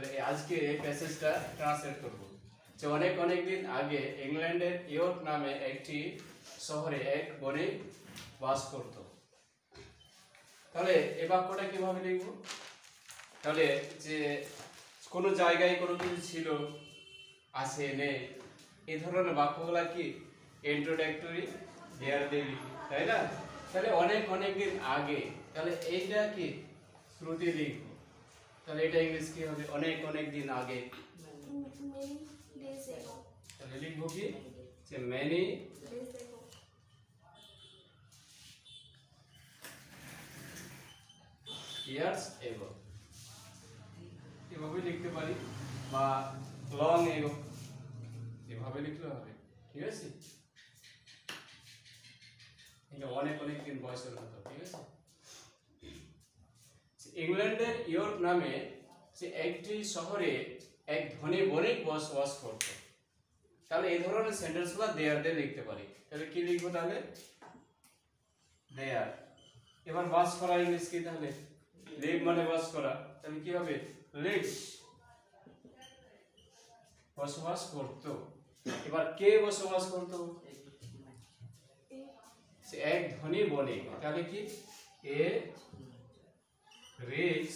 তাহলে আজকে এই প্যাসেজটা ট্রান্সলেট করব। যে অনেক অনেক দিন আগে ইংল্যান্ডের ইয়র্ক নামে একটি শহরে এক বণিক বাস করত। তাহলে এই বাক্যটা কিভাবে লিখব? তাহলে যে কোনো জায়গায় কোনো কিছু ছিল, আছে, নেই, এই ধরনের বাক্যগুলা কি ইন্ট্রোডাক্টরি দেয়ার দিয়ে লিখি, তাই না? তাহলে অনেক অনেক দিন আগে, তাহলে এইটা কি শ্রুতি লিখব। তাহলে এটা ইংলিশ কি হবে? অনেক অনেক দিন আগে। তাহলে লিখবো কি যে many years ago, এভাবে লিখতে পারি, বা long ago এভাবে লিখলে হবে। ঠিক আছে, এটা অনেক অনেক দিন বয়সের কথা। ঠিক আছে, ইংল্যান্ডের ইয়র্ক নামে যে একটি শহরে এক ধনী বণিক বসবাস করত। তাহলে এই ধরনের সেন্টেন্সগুলো দেয়ার দিয়ে লিখতে পারি। তাহলে কি লিখবো? তাহলে দেয়ার। এবার বাস করা ইংলিশ কি? তাহলে লিভ মানে বাস করা, তাহলে কি হবে? লিভস, বসবাস করত। এবার কে বসবাস করত? সে এক ধনী বণিক। তাহলে কি? A rich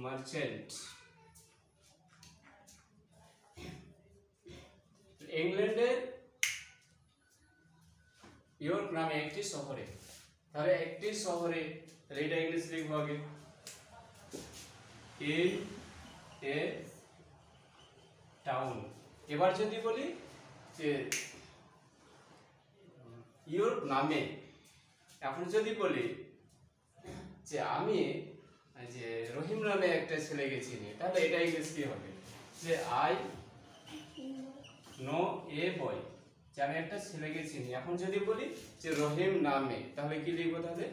merchant. ইংল্যান্ডের ইয়র্ক নামে একটি শহরে, তাহলে একটি শহরে, এটা ইংলিশ লিখবো আগে ইন এ টাউন। এবার যদি বলি যে ইয়র্ক নামে, এখন যদি বলি যে আমি যে রহিম নামে একটা ছেলেকে চিনি, তাহলে এটা ইংলিশ কি হবে? যে আই নো এ বয়, যে আমি একটা ছেলেকে চিনি। এখন যদি বলি যে রহিম নামে, তাহলে কি লিখবো? তাহলে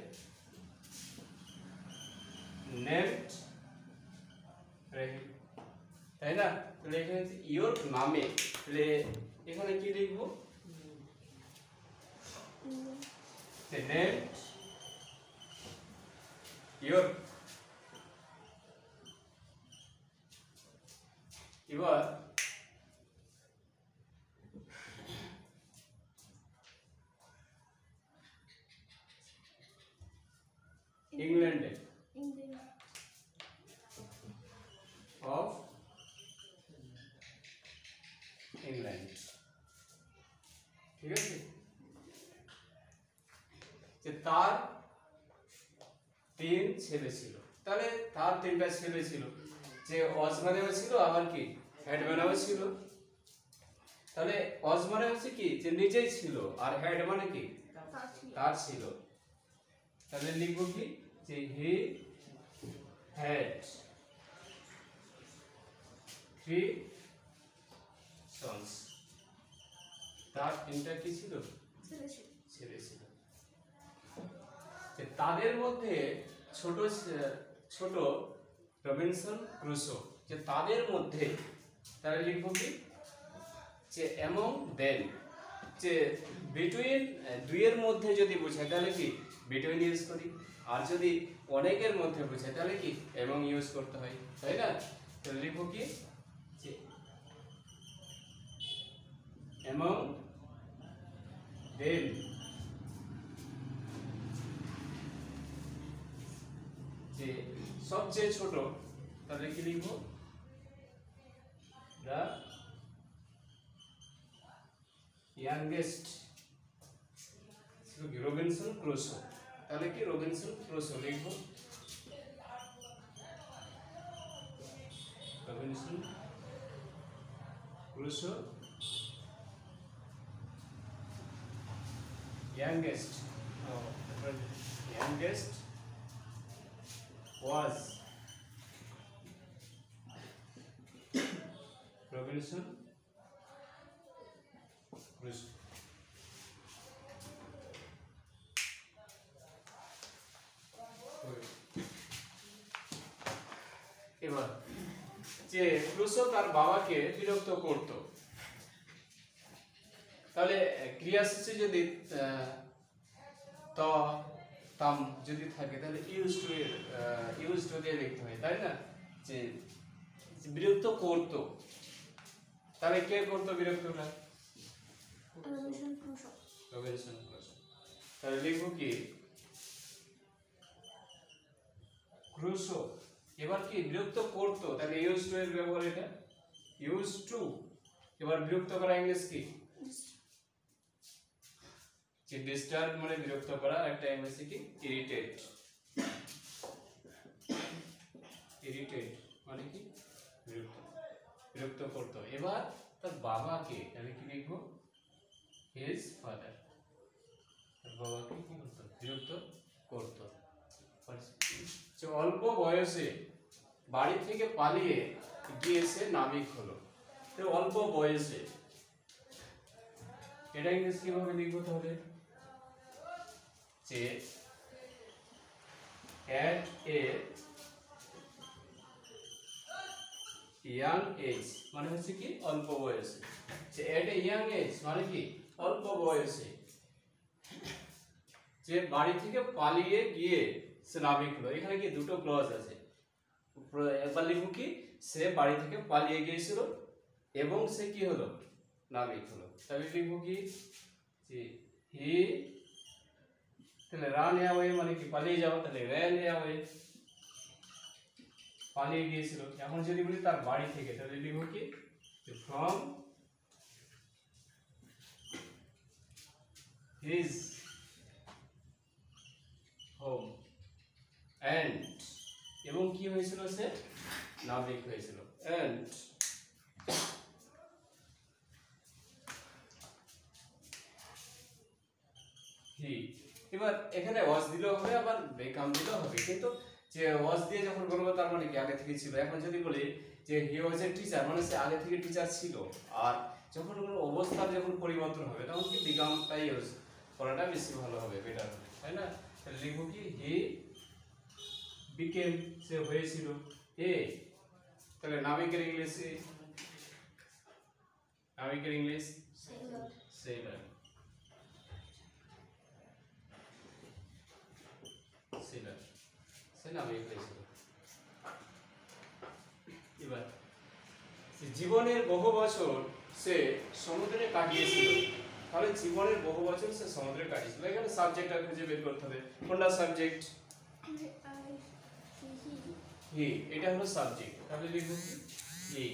নেমড রহিম, তাই না? তাহলে এখানে ইয়র্ক নামে, তাহলে এখানে কি লিখবো? Named York. এবার ইংল্যান্ডে অফ ইংল্যান্ড। ঠিক আছে, যে তার 3 ছেলে ছিল। তাহলে তার 3টা ছেলে ছিল, যে অজমানেও ছিল, আবার কি হেডম্যানও ছিল। তাহলে অজমানে হচ্ছে কি যে নিজেই ছিল, আর হেড মানে কি তার ছিল। তাহলে লিখবো কি যে হি হ্যাড 3 sons, তার 3টা কি ছিল? ছেলে ছিল। তাদের মধ্যে ছোট ছোট রবিনসন ক্রুসো, যে তাদের মধ্যে, তাহলে লিখবো কি যে এমং দেন, যে বিটুইন, দুইয়ের মধ্যে যদি বোঝায় তাহলে কি বিটুইন ইউজ করি, আর যদি অনেকের মধ্যে বোঝায় তাহলে কি এমং ইউজ করতে হয়, তাই না? তাহলে লিখবো কি যে এমং দেন, যে সবচেয়ে ছোট, তাহলে কি লিখবো? The youngest Robinson Crusoe. তাহলে কি রবিনসন ক্রুসো লিখবো, Robinson Crusoe youngest was Robinson Crusoe। এবার যে ক্রুসো তার বাবাকে বিরক্ত করত, তাহলে ক্রিয়া শেষে যদি ত তাম যদি থাকে তাহলে ইউজ টু দিয়ে লিখতে হয়, তাই না? যে বিরক্ত করতো, তাহলে কে করতো বিরক্তটা? Robinson Crusoe. তাহলে লিখবো কি ক্রুসো। এবার কি বিরক্ত করতো, তাহলে ইউজ টু এর ব্যবহার এটা ইউজ টু। এবার বিরক্ত করা ইংলিশ কি? যে ডিস্টার্ব মানে বিরক্ত করা, একটা ইংলিশ কি ইরিটেট। ইরিটেট মানে কি বিরক্ত করতো। এবার তার বাবাকে তাহলে কি লিখবো হিজ ফাদার। তার বাবাকে কি করতো বিরক্ত করতো। যে অল্প বয়সে বাড়ি থেকে পালিয়ে গিয়েছে নাবিক হলো। অল্প বয়সে এটা ইংলিশ কিভাবে লিখবো তাহলে? যে at a young age মানে হচ্ছে কি অল্প বয়সে। যে at a young age মানে কি অল্প বয়সে যে বাড়ি থেকে পালিয়ে গিয়ে সে নাবিক হলো। এখানে কি দুটো ক্লজ আছে। একবার লিখবো কি সে বাড়ি থেকে পালিয়ে গিয়েছিল এবং সে কি হলো নাবিক হলো। তাহলে লিখবো কি যে হি, তাহলে রান অ্যাওয়ে মানে কি পালিয়ে যাওয়া, তাহলে ran away পালিয়ে গিয়েছিল। এখন যদি বলি তার বাড়ি থেকে তাহলে লিখবো কি ফ্রম his home and, এবং কি হয়েছিল সে নাবিক হয়েছিল। and he, এবার এখানে ওয়াজ দিলেও হবে আবার বেকাম দিলেও হবে, কিন্তু যে ওয়াজ দিয়ে যখন বলবো তার মানে কি আগে থেকে ছিল। এখন যদি বলি যে হি ওয়াজ এ টিচার মানে সে আগে থেকে টিচার ছিল, আর যখন কোনো অবস্থার যখন পরিবর্তন হবে তখন কি বিকামটাই ইউজ করাটা বেশি ভালো হবে, বেটার হবে, তাই না? তাহলে লিখবো কি হি বিকেম সে হয়েছিল এ। তাহলে নাবিকের ইংলিশে সেলার। সে নাবিক হয়েছিল। এবার জীবনের বহু বছর সে সমুদ্রে কাটিয়েছিল। তাহলে জীবনের বহু বছর সে সমুদ্রে কাটিয়েছিল। এখানে সাবজেক্টটা খুঁজে বের করতে হবে। কোনটা সাবজেক্ট? হি, এটা হলো সাবজেক্ট। তাহলে লিখব হি।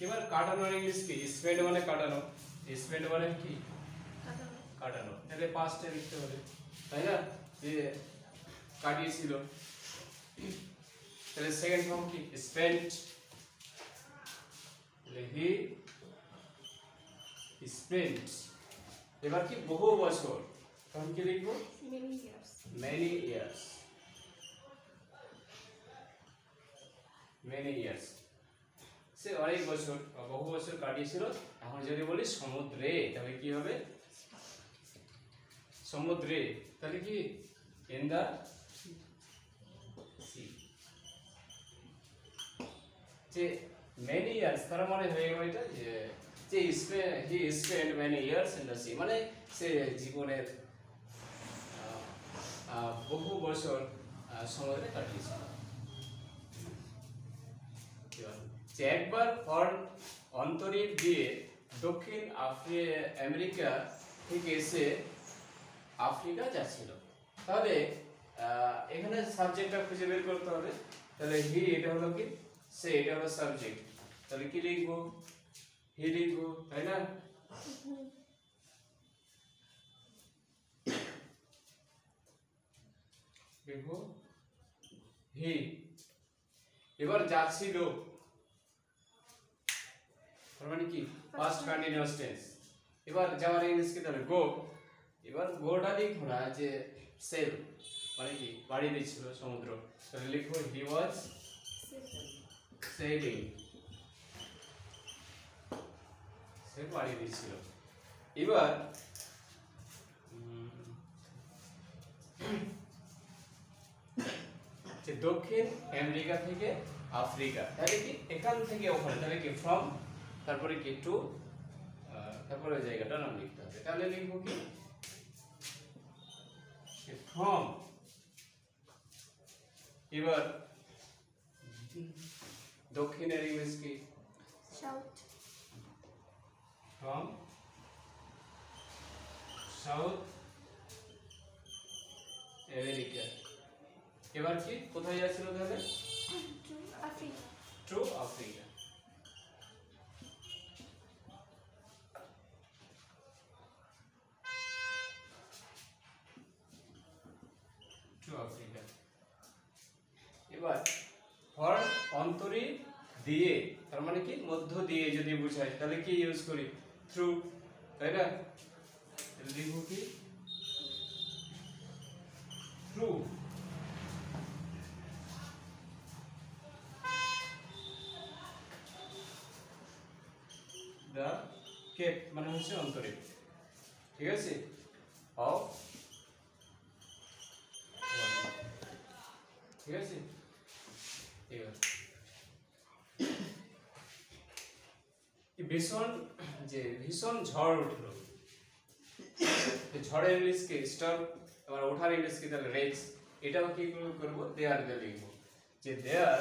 এবার কাটানোর ইংলিশ কি? স্পেন্ড মানে কাটানো। স্পেন্ড মানে কি কাটানো। তাহলে পাস্টে লিখতে হবে, তাই না? যে কাটিয়েছিল। তাহলে সেকেন্ড ফর্ম কি স্পেন্ট। তাহলে হি স্পেন্ট। এবার কি বহু বছর, তখন কি লিখবো many years। সে অনেক বছর বহু বছর কাটিয়েছিল। এখন যদি বলি সমুদ্রে তাহলে কি হবে সমুদ্রে, তাহলে কি in the sea। যে many years তার মানে হয়ে গেল এটা যে he spent many years in the sea মানে সে জীবনের বহু বছর সমুদ্রে কাটিয়েছিল। যে একবার অন্তরীপ দিয়ে দক্ষিণ আমেরিকা থেকে এসে আফ্রিকা যাচ্ছিল। তাহলে এখানে সাবজেক্টটা খুঁজে বের করতে হবে। তাহলে হি এটা হলো কি সে, এটা হলো সাবজেক্ট। তাহলে কি লিখবো হি লিখবো, তাই না? লিখবো হি। এবার যাচ্ছিল তার মানে কি পাস্ট কন্টিনিউয়াস টেন্স। এবার যাওয়ার ইংলিশ কি তাহলে গো। এবার গোটা লিখবো না, যে সেল মানে কি বাড়ি দিচ্ছিল সমুদ্র। তাহলে লিখবো হি ওয়াজ সেলিং, সে বাড়ি দিচ্ছিল। এবার যে দক্ষিণ আমেরিকা থেকে আফ্রিকা, তাহলে কি এখান থেকে ওখানে, তাহলে কি ফ্রম, তারপরে কি টু, তারপরে জায়গাটার নাম লিখতে হবে। তাহলে লিখবো কি ফ্রম এবার দক্ষিণের ইংলিশ কি? সাউথ। From south America. এবার কি কোথায় যাচ্ছিল তাহলে? To Africa. To Africa. To Africa. এবার ফর অন্তরী দিয়ে, তার মানে কি মধ্য দিয়ে যদি বোঝায় তাহলে কি ইউজ করি? থ্রু, তাই না? লিখব কি? থ্রু। দা কেপ মানে হচ্ছে অন্তরে, ঠিক আছে? অফ, ঠিক আছে? এবার ভীষণ ঝড় উঠলো, ঝড়ের ইংলিশ কি? স্টর্ম। আবার ওঠার ইংলিশ কি? তাহলে রেজ। এটাও কি করব? দেয়ার দিয়ে লিখবো, যে দেয়ার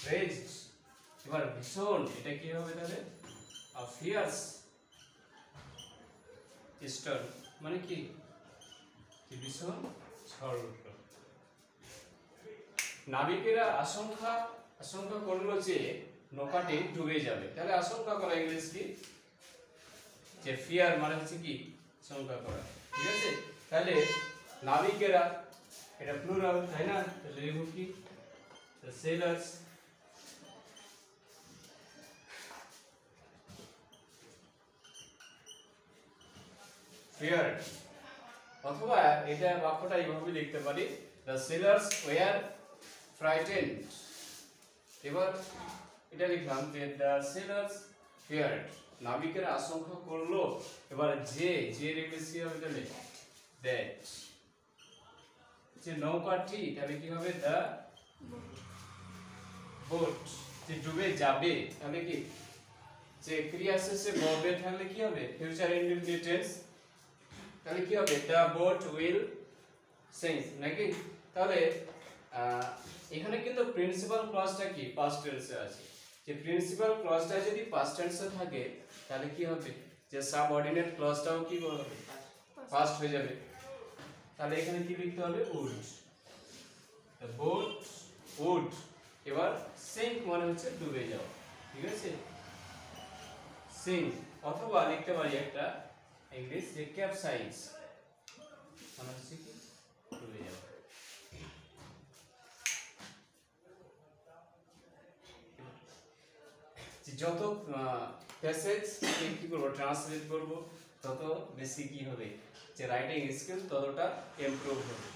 রেজ। এবার ভীষণ, এটা কি হবে তাহলে? ফিয়ার্স স্টর্ম, মানে কি? ভীষণ ঝড় উঠলো। নাবিকেরা আশঙ্কা করলো যে নৌকাটি ডুবে যাবে। তাহলে আশঙ্কা করা ইংলিশ কি? যে ফিয়ার মানে হচ্ছে কি? আশঙ্কা করা, ঠিক আছে? তাহলে নাবিকেরা, এটা প্লুরাল, তাই না? তাহলে লিখব কি? The sellers. ফিয়ার্ড, অথবা এটা বাক্যটা এইভাবে লিখতে পারি, দ্য সেলার্স ওয়্যার ফ্রাইটেন্ড। এবার এটা লিখলাম যে দ্য সেলার্স ফিয়ার্ড, নাবিকেরা আশঙ্কা করলো। এবার যে ইংলিশ কি হবে তাহলে? দ্যাট। যে নৌকাটি, তাহলে কি হবে? The boat. যে ডুবে যাবে, তাহলে কি? যে ক্রিয়া শেষে ববে থাকলে কি হবে? ফিউচার ইনডিফিনিট টেন্স, তাহলে কি হবে? দ্য বোট উইল সিঙ্ক, নাকি? তাহলে এখানে কিন্তু প্রিন্সিপাল ক্লজটা কি? পাস্ট টেন্সে আছে। যে প্রিন্সিপাল ক্লজটা যদি পাস্ট টেন্সে থাকে তাহলে কি হবে? যে সাবঅর্ডিনেট ক্লজটাও কি হবে? ফার্স্ট হয়ে যাবে। তাহলে এখানে কি লিখতে হবে? উড। The boat would. এবার সিঙ্ক মানে হচ্ছে ডুবে যাওয়া, ঠিক আছে? সিঙ্ক। অথবা লিখতে পারি একটা ইংলিশ, যে ক্যাপসাইজ মানে হচ্ছে কি? ডুবে যাওয়া। যত প্যাসেজ কি করব? ট্রান্সলেট করব, তত বেশি কি হবে? যে রাইটিং স্কিল ততটা ইমপ্রুভ হবে।